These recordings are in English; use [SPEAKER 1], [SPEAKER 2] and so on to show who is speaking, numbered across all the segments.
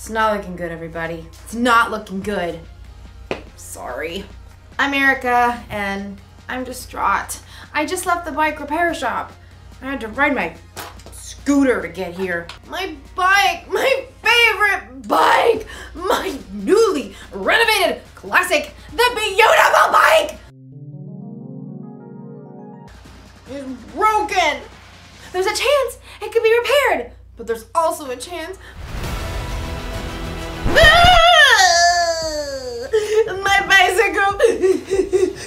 [SPEAKER 1] It's not looking good, everybody. It's not looking good. Sorry. I'm Erica, and I'm distraught. I just left the bike repair shop. I had to ride my scooter to get here. My bike, my favorite bike, my newly renovated classic, the beautiful bike is broken. There's a chance it could be repaired, but there's also a chance my bicycle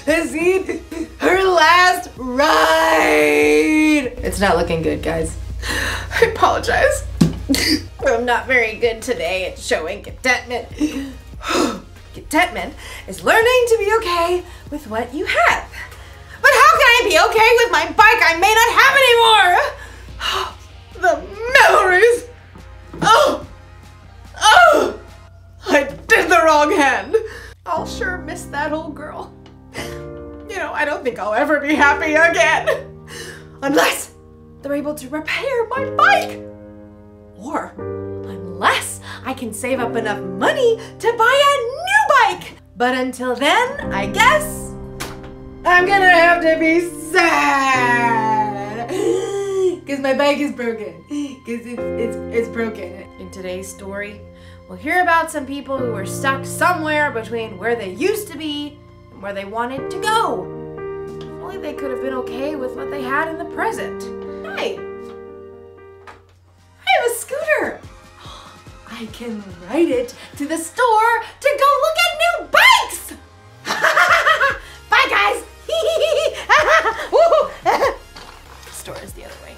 [SPEAKER 1] has seen her last ride. It's not looking good, guys. I apologize. I'm not very good today at showing contentment. Contentment is learning to be okay with what you have. But how can I be okay with my bike I may not have anymore? The memories. Oh, I did the wrong hand. I'll sure miss that old girl. You know, I don't think I'll ever be happy again. Unless they're able to repair my bike. Or unless I can save up enough money to buy a new bike. But until then, I guess I'm gonna have to be sad. Because my bike is broken. Because it's broken. In today's story, we'll hear about some people who were stuck somewhere between where they used to be and where they wanted to go. If only they could have been okay with what they had in the present. Hey, I have a scooter. I can ride it to the store to go look at new bikes. Bye, guys. The store is the other way.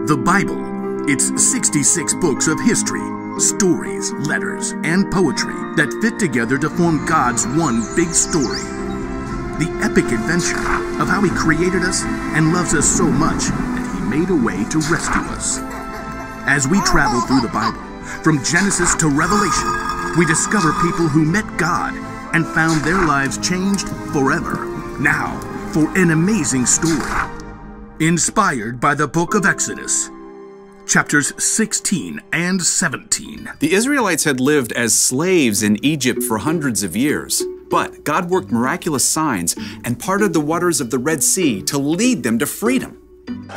[SPEAKER 2] The Bible. It's 66 books of history, stories, letters, and poetry that fit together to form God's one big story. The epic adventure of how He created us and loves us so much that He made a way to rescue us. As we travel through the Bible, from Genesis to Revelation, we discover people who met God and found their lives changed forever. Now, for an amazing story. Inspired by the book of Exodus, chapters 16 and 17.
[SPEAKER 3] The Israelites had lived as slaves in Egypt for hundreds of years, but God worked miraculous signs and parted the waters of the Red Sea to lead them to freedom.
[SPEAKER 4] Sing to the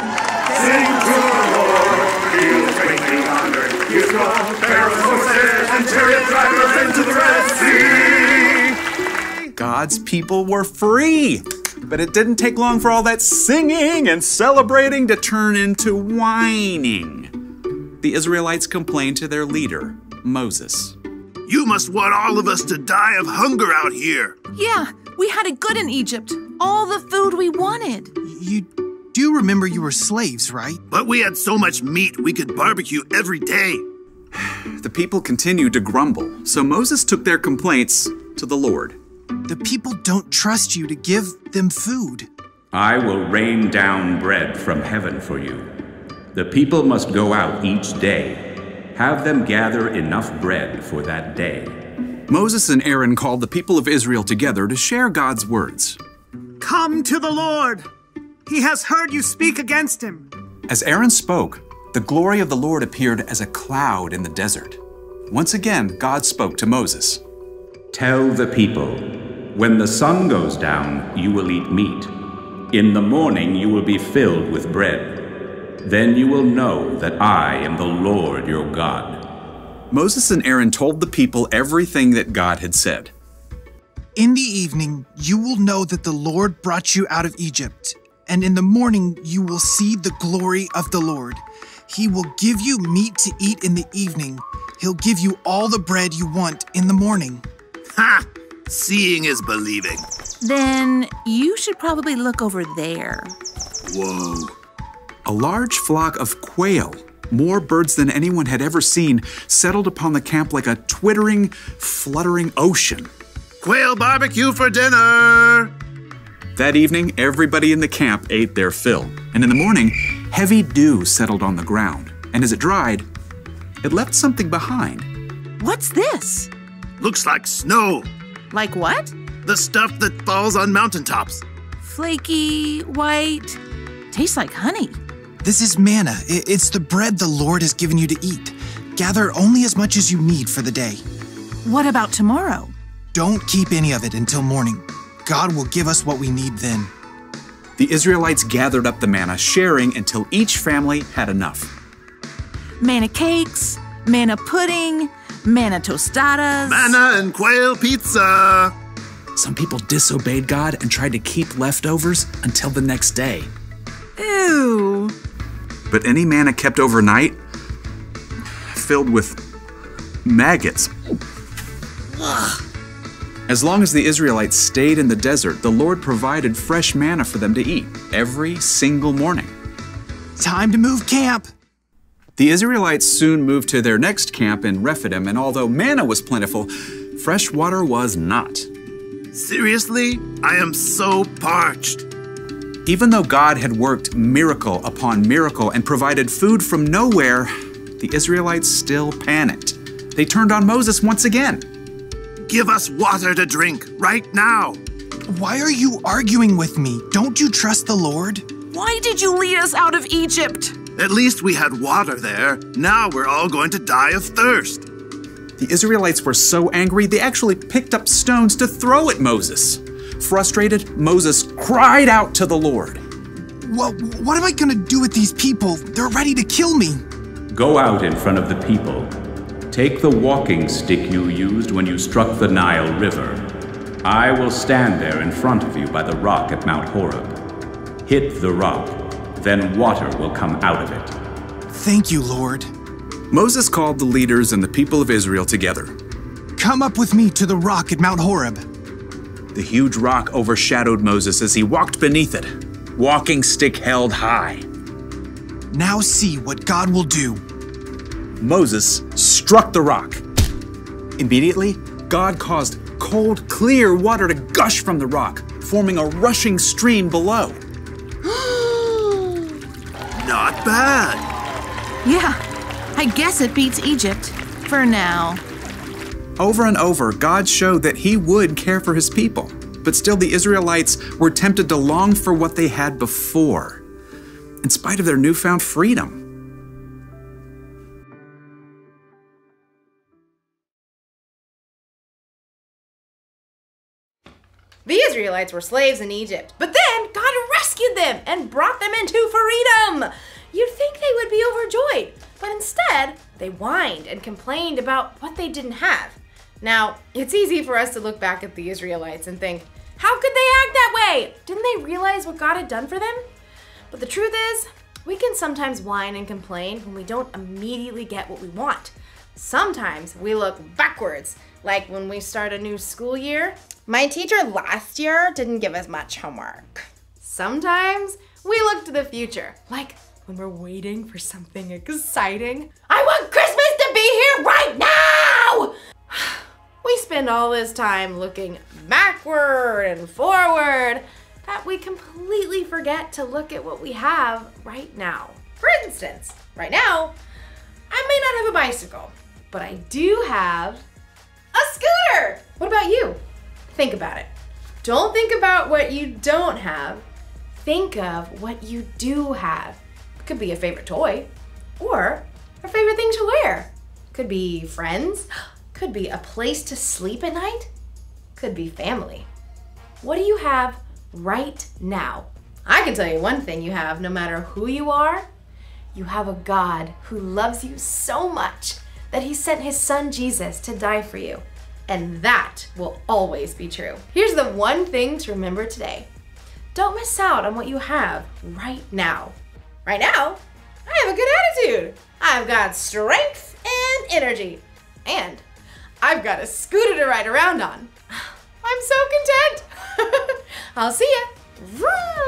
[SPEAKER 4] Lord, He is greatly honored. He is strong, Pharaoh's horses and chariot drivers into the Red Sea.
[SPEAKER 3] God's people were free. But it didn't take long for all that singing and celebrating to turn into whining. The Israelites complained to their leader, Moses.
[SPEAKER 2] You must want all of us to die of hunger out here.
[SPEAKER 5] Yeah, we had it good in Egypt. All the food we wanted.
[SPEAKER 6] You do remember you were slaves, right?
[SPEAKER 2] But we had so much meat we could barbecue every day.
[SPEAKER 3] The people continued to grumble, so Moses took their complaints to the Lord.
[SPEAKER 6] The people don't trust you to give them food.
[SPEAKER 7] I will rain down bread from heaven for you. The people must go out each day. Have them gather enough bread for that day.
[SPEAKER 3] Moses and Aaron called the people of Israel together to share God's words.
[SPEAKER 8] Come to the Lord. He has heard you speak against him.
[SPEAKER 3] As Aaron spoke, the glory of the Lord appeared as a cloud in the desert. Once again, God spoke to Moses.
[SPEAKER 7] Tell the people, when the sun goes down, you will eat meat. In the morning you will be filled with bread. Then you will know that I am the Lord your God.
[SPEAKER 3] Moses and Aaron told the people everything that God had said.
[SPEAKER 6] In the evening, you will know that the Lord brought you out of Egypt. And in the morning, you will see the glory of the Lord. He will give you meat to eat in the evening. He'll give you all the bread you want in the morning.
[SPEAKER 2] Ha! Seeing is believing.
[SPEAKER 5] Then you should probably look over there.
[SPEAKER 2] Whoa.
[SPEAKER 3] A large flock of quail, more birds than anyone had ever seen, settled upon the camp like a twittering, fluttering ocean.
[SPEAKER 2] Quail barbecue for dinner!
[SPEAKER 3] That evening, everybody in the camp ate their fill. And in the morning, heavy dew settled on the ground. And as it dried, it left something behind.
[SPEAKER 5] What's this?
[SPEAKER 2] Looks like snow.
[SPEAKER 5] Like what?
[SPEAKER 2] The stuff that falls on mountaintops.
[SPEAKER 5] Flaky, white. Tastes like honey.
[SPEAKER 6] This is manna. It's the bread the Lord has given you to eat. Gather only as much as you need for the day.
[SPEAKER 5] What about tomorrow?
[SPEAKER 6] Don't keep any of it until morning. God will give us what we need then.
[SPEAKER 3] The Israelites gathered up the manna, sharing until each family had enough.
[SPEAKER 5] Manna cakes, manna pudding, manna tostadas.
[SPEAKER 4] Manna and quail pizza.
[SPEAKER 3] Some people disobeyed God and tried to keep leftovers until the next day.
[SPEAKER 5] Ew.
[SPEAKER 3] But any manna kept overnight, filled with maggots. As long as the Israelites stayed in the desert, the Lord provided fresh manna for them to eat every single morning.
[SPEAKER 6] Time to move camp.
[SPEAKER 3] The Israelites soon moved to their next camp in Rephidim, and although manna was plentiful, fresh water was not.
[SPEAKER 4] Seriously? I am so parched.
[SPEAKER 3] Even though God had worked miracle upon miracle and provided food from nowhere, the Israelites still panicked. They turned on Moses once again.
[SPEAKER 4] Give us water to drink right now.
[SPEAKER 6] Why are you arguing with me? Don't you trust the Lord?
[SPEAKER 5] Why did you lead us out of Egypt?
[SPEAKER 4] At least we had water there. Now we're all going to die of thirst.
[SPEAKER 3] The Israelites were so angry, they actually picked up stones to throw at Moses. Frustrated, Moses cried out to the Lord.
[SPEAKER 6] What am I going to do with these people? They're ready to kill me.
[SPEAKER 7] Go out in front of the people. Take the walking stick you used when you struck the Nile River. I will stand there in front of you by the rock at Mount Horeb. Hit the rock, then water will come out of it.
[SPEAKER 6] Thank you, Lord.
[SPEAKER 3] Moses called the leaders and the people of Israel together.
[SPEAKER 6] Come up with me to the rock at Mount Horeb.
[SPEAKER 3] The huge rock overshadowed Moses as he walked beneath it, walking stick held high.
[SPEAKER 6] Now see what God will do.
[SPEAKER 3] Moses struck the rock. Immediately, God caused cold, clear water to gush from the rock, forming a rushing stream below.
[SPEAKER 4] Not bad.
[SPEAKER 5] Yeah, I guess it beats Egypt. For now.
[SPEAKER 3] Over and over, God showed that He would care for His people. But still, the Israelites were tempted to long for what they had before, in spite of their newfound freedom.
[SPEAKER 1] The Israelites were slaves in Egypt, but then God rescued them and brought them into freedom. You'd think they would be overjoyed, but instead, they whined and complained about what they didn't have. Now, it's easy for us to look back at the Israelites and think, how could they act that way? Didn't they realize what God had done for them? But the truth is, we can sometimes whine and complain when we don't immediately get what we want. Sometimes we look backwards, like when we start a new school year. My teacher last year didn't give us much homework. Sometimes we look to the future, like when we're waiting for something exciting. I want Christmas to be here right now! We spend all this time looking backward and forward that we completely forget to look at what we have right now. For instance, right now, I may not have a bicycle, but I do have a scooter. What about you? Think about it. Don't think about what you don't have. Think of what you do have. It could be a favorite toy or a favorite thing to wear. Could be friends. Could be a place to sleep at night. Could be family. What do you have right now? I can tell you one thing you have, no matter who you are. You have a God who loves you so much that He sent His Son Jesus to die for you. And that will always be true. Here's the one thing to remember today. Don't miss out on what you have right now. Right now, I have a good attitude. I've got strength and energy. And I've got a scooter to ride around on. I'm so content. I'll see ya. Vroom.